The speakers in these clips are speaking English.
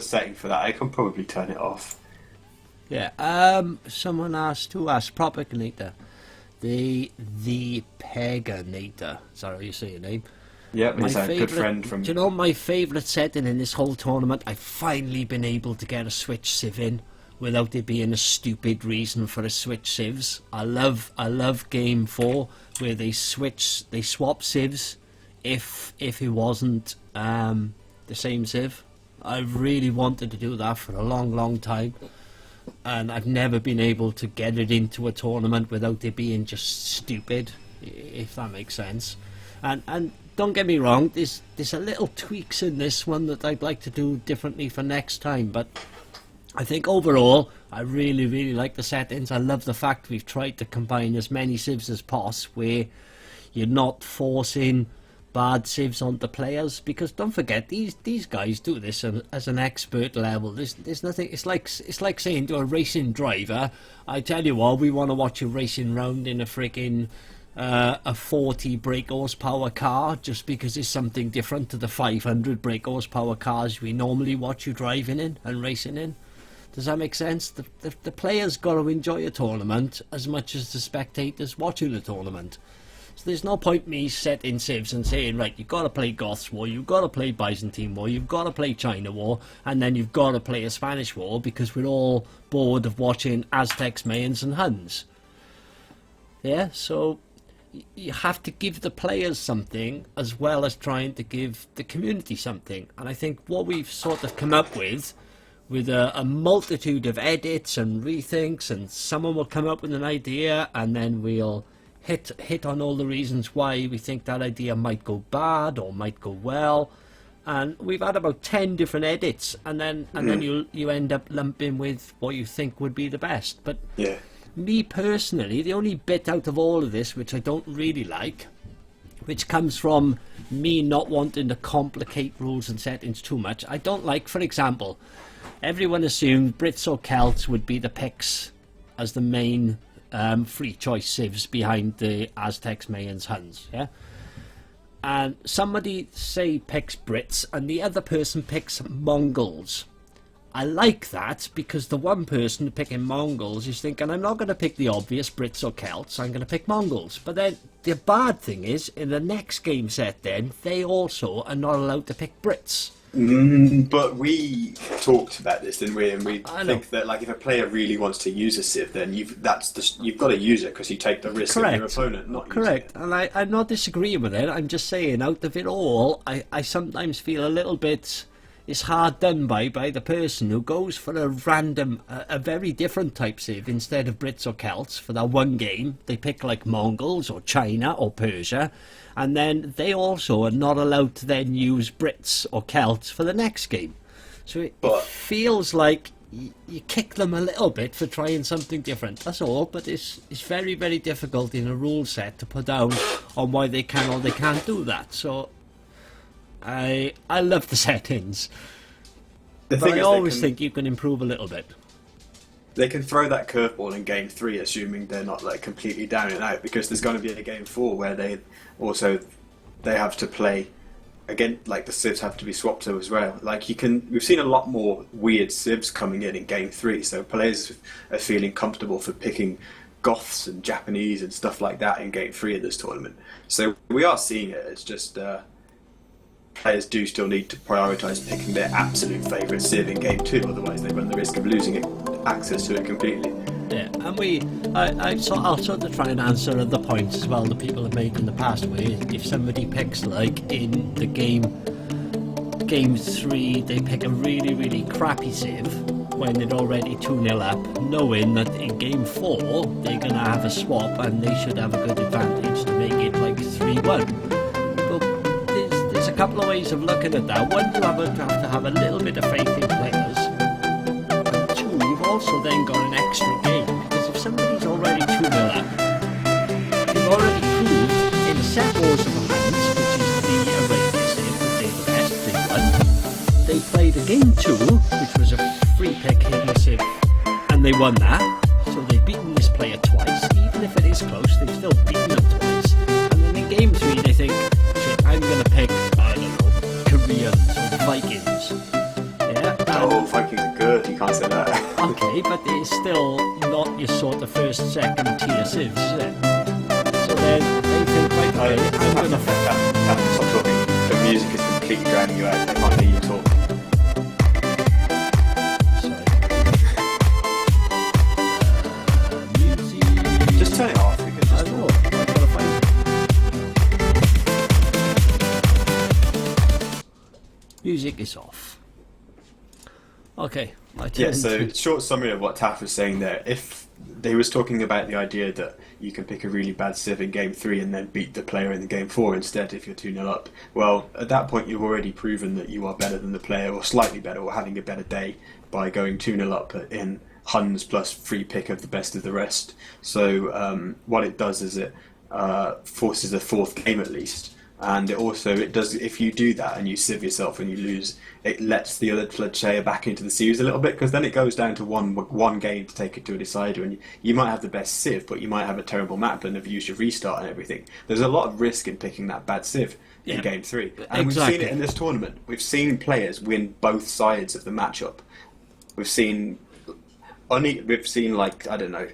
setting for that, I can probably turn it off. Yeah. Someone asked, who asked? Propagator. The Peganator. Is that how you say your name? Yep, he's a good friend from... Do you know my favourite setting in this whole tournament? I've finally been able to get a Switch Civ in without there being a stupid reason for a Switch Civs. I love Game 4 where they swap Civs if it wasn't the same Civ. I've really wanted to do that for a long time, and I've never been able to get it into a tournament without it being just stupid, if that makes sense. And don't get me wrong, there's a little tweaks in this one that I'd like to do differently for next time, but I think overall I really like the settings. I love the fact we've tried to combine as many civs as possible where you're not forcing bad civs onto players, because don't forget these guys do this as an expert level. There's nothing. It's like saying to a racing driver, I tell you what, we want to watch you racing round in a freaking a 40 brake horsepower car just because it's something different to the 500 brake horsepower cars we normally watch you driving in and racing in. Does that make sense? The players got to enjoy a tournament as much as the spectators watching the tournament. So there's no point me setting civs and saying, right, you've got to play Goths War, you've got to play Byzantine War, you've got to play China War, and then you've got to play a Spanish War because we're all bored of watching Aztecs, Mayans and Huns. Yeah, so you have to give the players something as well as trying to give the community something. And I think what we've sort of come up with a multitude of edits and rethinks, and someone will come up with an idea and then we'll hit on all the reasons why we think that idea might go bad or might go well. And we've had about 10 different edits, and then you end up lumping with what you think would be the best. But yeah, me personally, the only bit out of all of this which I don't really like, which comes from me not wanting to complicate rules and settings too much, I don't like, for example, everyone assumed Brits or Celts would be the picks as the main free choice civs behind the Aztecs, Mayans, Huns, yeah? And somebody, say, picks Brits and the other person picks Mongols. I like that because the one person picking Mongols is thinking, I'm not going to pick the obvious Brits or Celts, I'm going to pick Mongols. But then the bad thing is, in the next game set then, they also are not allowed to pick Brits. But we talked about this, didn't we? And we think that, like, if a player really wants to use a civ, then you've got to use it because you take the risk of your opponent not using it. And I'm not disagreeing with it. I'm just saying, out of it all, I sometimes feel a little bit it's hard done by the person who goes for a random, a very different type civ instead of Brits or Celts for that one game. They pick like Mongols or China or Persia, and then they also are not allowed to then use Brits or Celts for the next game. So it feels like you kick them a little bit for trying something different, that's all. But it's very, very difficult in a rule set to put down on why they can or they can't do that. So I love the settings, but I always think you can improve a little bit. They can throw that curveball in game 3, assuming they're not like completely down and out, because there's going to be a game 4 where they have to play again, like the civs have to be swapped to as well. Like we've seen a lot more weird civs coming in game 3, so players are feeling comfortable for picking Goths and Japanese and stuff like that in game 3 of this tournament. So we are seeing it. It's just players do still need to prioritise picking their absolute favourite civ in game 2, otherwise they run the risk of losing access to it completely. Yeah, and I'll sort of try and answer other points as well that people have made in the past, where if somebody picks, like in the game 3, they pick a really, really crappy civ when they're already 2-0 up, knowing that in game 4 they're going to have a swap and they should have a good advantage to make it like 3-1. There's a couple of ways of looking at that. One, you have to have a little bit of faith in players. And 2, you've also then got an extra game, because if somebody's already 2-0 up, you've already proved in Set Wars of the Hands, which is the Arabian civ that they're the best, they won. They played a game 2, which was a free pick hidden civ, and they won that. So they've beaten this player twice. Even if it is close, they've still beaten them twice. And then in game 3 they think, shit, I'm going to pick, I don't know, Koreans or Vikings. Yeah? oh, Vikings are good. You can't say that. Okay, but it's still not your sort of first, second tier civs, is it? So then they think, right, okay, I'm going to... Stop talking. The music is completely drowning you out. They can't hear you talk. Sorry. Music... Just turn it off. Because I know, I've got to find it. Music is off. Okay. Yeah, so short summary of what Taff was saying there. If they was talking about the idea that you can pick a really bad civ in game 3 and then beat the player in the game 4 instead if you're 2-0 up, well, at that point you've already proven that you are better than the player, or slightly better, or having a better day by going 2-0 up in Huns plus free pick of the best of the rest. So what it does is it forces a fourth game at least. And it does, if you do that and you civ yourself and you lose, it lets the other player back into the series a little bit, because then it goes down to one game to take it to a decider, and you might have the best civ, but you might have a terrible map and have used your restart and everything. There's a lot of risk in picking that bad civ in game 3, and we've seen it in this tournament. We've seen players win both sides of the matchup. We've seen like, I don't know,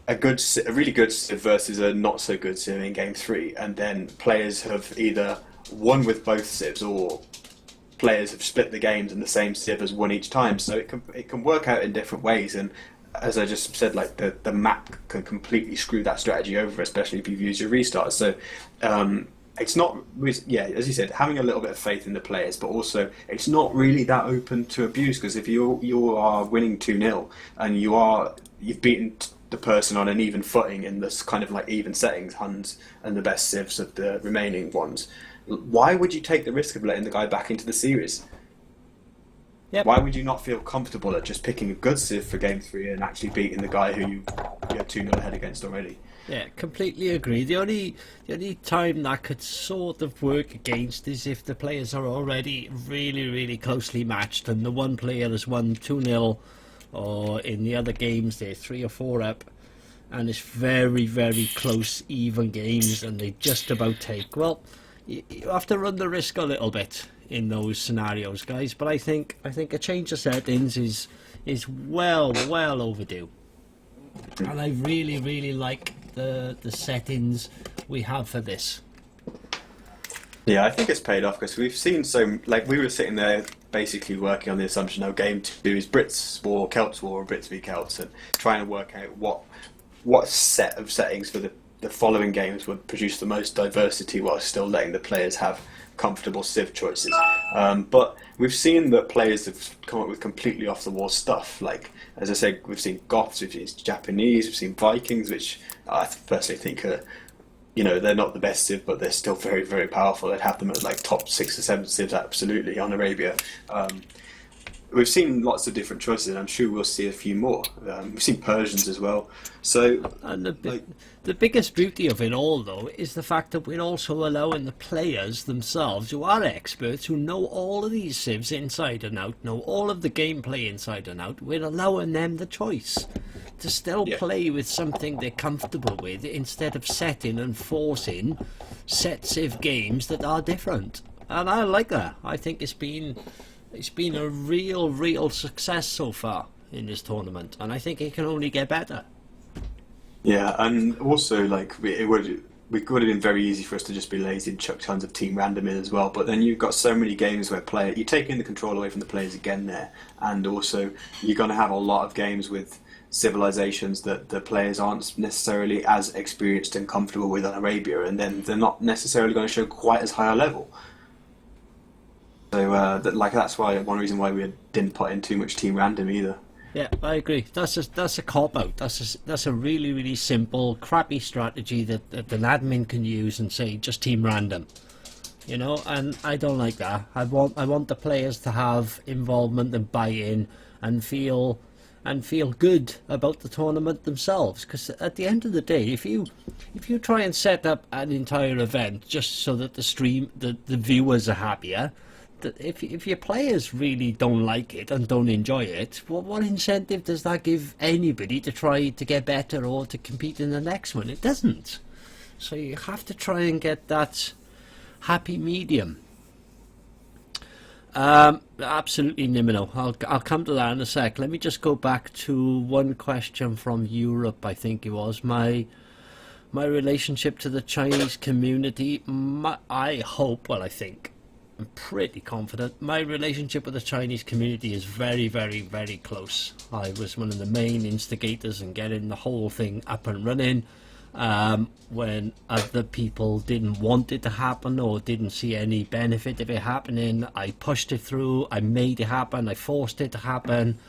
a really good civ versus a not so good civ in game 3, and then players have either won with both civs, or players have split the games and the same civ has won each time. So it can work out in different ways, and as I just said, like the map can completely screw that strategy over, especially if you've used your restart. So it's not, yeah, as you said, having a little bit of faith in the players, but also it's not really that open to abuse, because if you are winning 2-0 and you've beaten the person on an even footing in this kind of like even settings, Huns and the best civs of the remaining ones, why would you take the risk of letting the guy back into the series? Yep. Why would you not feel comfortable at just picking a good civ for game 3 and actually beating the guy who you're 2-0 ahead against already? Yeah, completely agree. The only time that could sort of work against is if the players are already really, really closely matched and the one player has won 2-0, or in the other games they're 3 or 4 up, and it's very, very close, even games, and they just about take. Well, you have to run the risk a little bit in those scenarios, guys. But I think a change of settings is well overdue, and I really, really like the settings we have for this. Yeah, I think it's paid off, because we've seen we were sitting there basically working on the assumption now game 2 is Brits War, Celts War, or Brits v Celts, and trying to work out what set of settings for the following games would produce the most diversity while still letting the players have comfortable civ choices. But we've seen that players have come up with completely off the wall stuff. Like, as I said, we've seen Goths, we've seen Japanese, we've seen Vikings, which I personally think are, they're not the best civ, but they're still very, very powerful. I'd have them at like top 6 or 7 civs absolutely on Arabia. We've seen lots of different choices, and I'm sure we'll see a few more. We've seen Persians as well. So, and the biggest beauty of it all, though, is the fact that we're also allowing the players themselves, who are experts, who know all of these civs inside and out, know all of the gameplay inside and out, we're allowing them the choice to still play with something they're comfortable with, instead of setting and forcing set civ games that are different. And I like that. I think it's been a real success so far in this tournament, and I think it can only get better. Yeah, and also it would have been very easy for us to just be lazy and chuck tons of team random in as well. But then you've got so many games where you're taking the control away from the players again there, and also you're going to have a lot of games with civilizations that the players aren't necessarily as experienced and comfortable with on Arabia, and then they're not necessarily going to show quite as high a level. So that's one reason why we didn't put in too much team random either. Yeah, I agree. That's a cop out. That's a really, really simple, crappy strategy that an admin can use and say just team random, And I don't like that. I want the players to have involvement and buy-in and feel good about the tournament themselves. Because at the end of the day, if you try and set up an entire event just so that the viewers are happier, if your players really don't like it and don't enjoy it, what incentive does that give anybody to try to get better or to compete in the next one? It doesn't. So you have to try and get that happy medium. Absolutely nominal. I'll come to that in a sec. Let me just go back to one question from Europe. I think it was my relationship to the Chinese community. I hope. Well, I think. I'm pretty confident. My relationship with the Chinese community is very, very, very close. I was one of the main instigators in getting the whole thing up and running. When other people didn't want it to happen or didn't see any benefit of it happening, I pushed it through, I made it happen, I forced it to happen.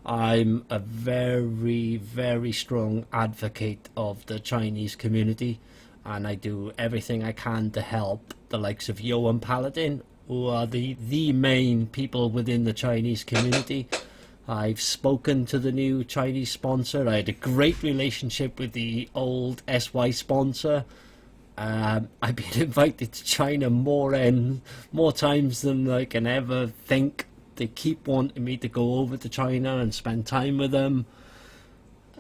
I'm a very, very strong advocate of the Chinese community, and I do everything I can to help the likes of Yo and Paladin, who are the main people within the Chinese community. I've spoken to the new Chinese sponsor. I had a great relationship with the old SY sponsor. I've been invited to China more times than I can ever think. They keep wanting me to go over to China and spend time with them.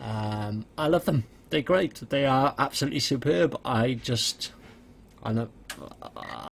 I love them. They're great. They are absolutely superb. I know